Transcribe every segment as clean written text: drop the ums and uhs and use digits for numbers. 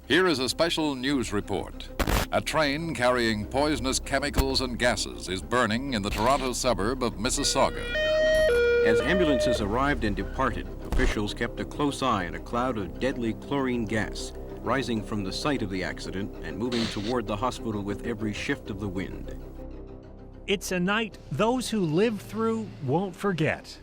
Here is a special news report. A train carrying poisonous chemicals and gases is burning in the Toronto suburb of Mississauga. As ambulances arrived and departed, officials kept a close eye on a cloud of deadly chlorine gas rising from the site of the accident and moving toward the hospital with every shift of the wind. It's a night those who lived through won't forget.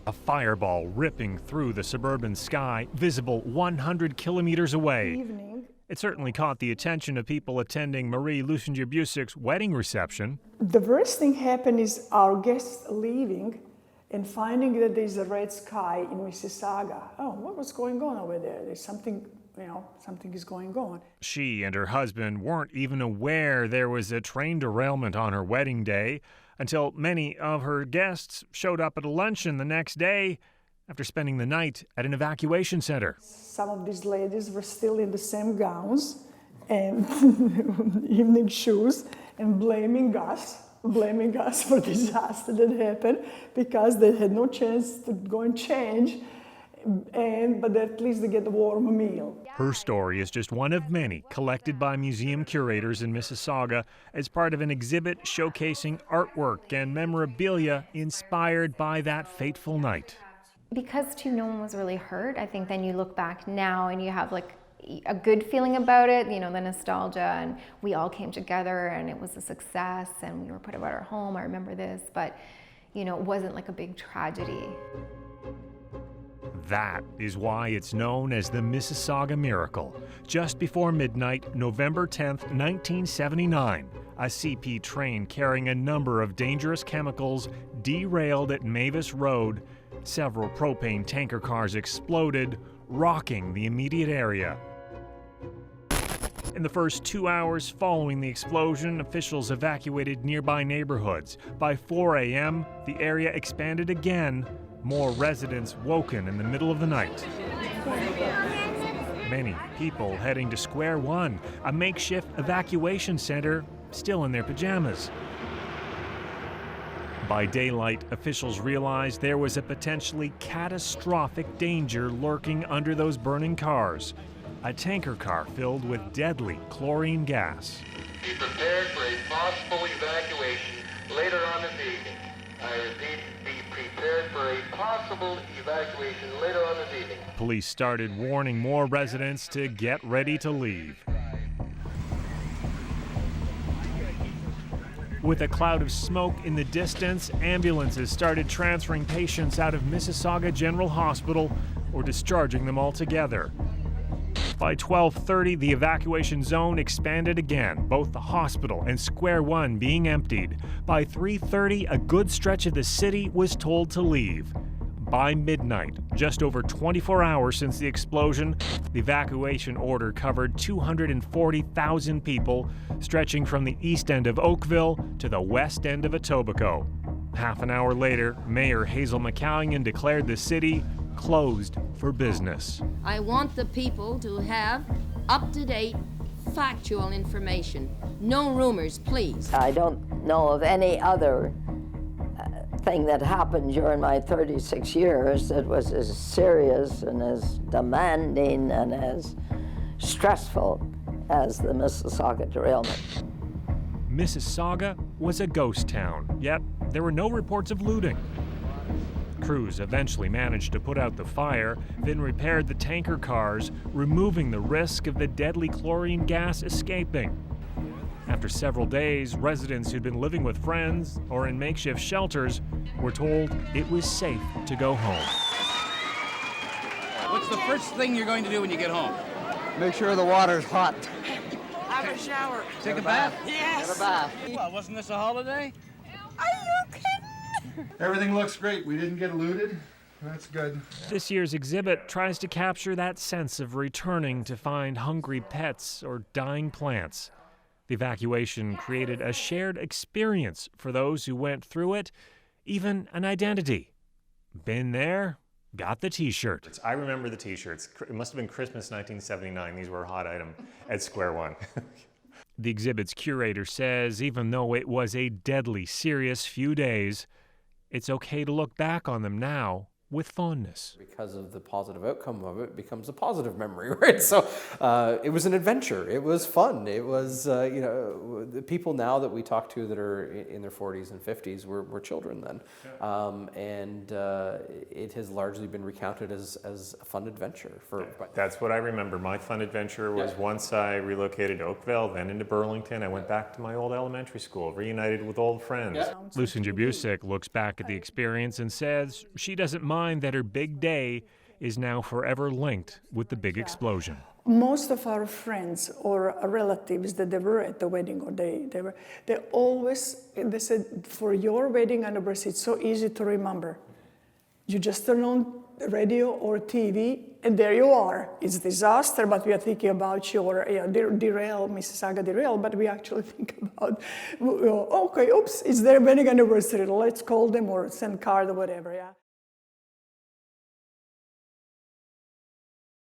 A fireball ripping through the suburban sky, visible 100 kilometers away. Evening. It certainly caught the attention of people attending Marie Lusinger-Busic's wedding reception. The worst thing happened is our guests leaving and finding that there's a red sky in Mississauga. Oh, what was going on over there? There's something, something is going on. She and her husband weren't even aware there was a train derailment on her wedding day until many of her guests showed up at a luncheon the next day after spending the night at an evacuation center. Some of these ladies were still in the same gowns and evening shoes and blaming us for disaster that happened because they had no chance to go and change, but at least they get a warm meal. Her story is just one of many collected by museum curators in Mississauga as part of an exhibit showcasing artwork and memorabilia inspired by that fateful night. Because too, no one was really hurt. I think then you look back now and you have like a good feeling about it, the nostalgia, and we all came together and it was a success and we were put about our home. I remember this, but it wasn't like a big tragedy. That is why it's known as the Mississauga Miracle. Just before midnight, November 10th, 1979, a CP train carrying a number of dangerous chemicals derailed at Mavis Road. Several propane tanker cars exploded, rocking the immediate area. In the first 2 hours following the explosion, officials evacuated nearby neighborhoods. By 4 a.m., the area expanded again. More residents woken in the middle of the night. Many people heading to Square One, a makeshift evacuation center, still in their pajamas. By daylight, officials realized there was a potentially catastrophic danger lurking under those burning cars. A tanker car filled with deadly chlorine gas. Be prepared for a possible evacuation later on this evening. I repeat, be prepared for a possible evacuation later on this evening. Police started warning more residents to get ready to leave. With a cloud of smoke in the distance, ambulances started transferring patients out of Mississauga General Hospital or discharging them altogether. By 12:30, the evacuation zone expanded again, both the hospital and Square One being emptied. By 3:30, a good stretch of the city was told to leave. By midnight, just over 24 hours since the explosion, the evacuation order covered 240,000 people, stretching from the east end of Oakville to the west end of Etobicoke. Half an hour later, Mayor Hazel McCallion declared the city closed for business. I want the people to have up-to-date, factual information. No rumors, please. I don't know of any other thing that happened during my 36 years that was as serious and as demanding and as stressful as the Mississauga derailment. Mississauga was a ghost town, yet there were no reports of looting. Crews eventually managed to put out the fire, then repaired the tanker cars, removing the risk of the deadly chlorine gas escaping. After several days, residents who'd been living with friends or in makeshift shelters were told it was safe to go home. What's the first thing you're going to do when you get home? Make sure the water's hot. Have a shower. Take a bath? Yes. Get a bath. Well, wasn't this a holiday? Are you kidding? Everything looks great. We didn't get looted. That's good. This year's exhibit tries to capture that sense of returning to find hungry pets or dying plants. The evacuation created a shared experience for those who went through it, even an identity. Been there, got the T-shirt. I remember the T-shirts. It must have been Christmas 1979. These were a hot item at Square One. The exhibit's curator says even though it was a deadly serious few days, it's okay to look back on them now with fondness. Because of the positive outcome of it, becomes a positive memory, right? So it was an adventure. It was fun. It was, the people now that we talk to that are in their 40s and 50s were children then. And it has largely been recounted as a fun adventure. That's what I remember. My fun adventure was once I relocated to Oakville, then into Burlington. I went back to my old elementary school, reunited with old friends. Lucinda Busick looks back at the experience and says she doesn't mind that her big day is now forever linked with the big explosion. Most of our friends or relatives that they were at the wedding, or they said, for your wedding anniversary, it's so easy to remember. You just turn on radio or TV, and there you are. It's a disaster, but we are thinking about your derail, Mississauga derail, but we actually think about, okay, oops, it's their wedding anniversary. Let's call them or send card or whatever, yeah.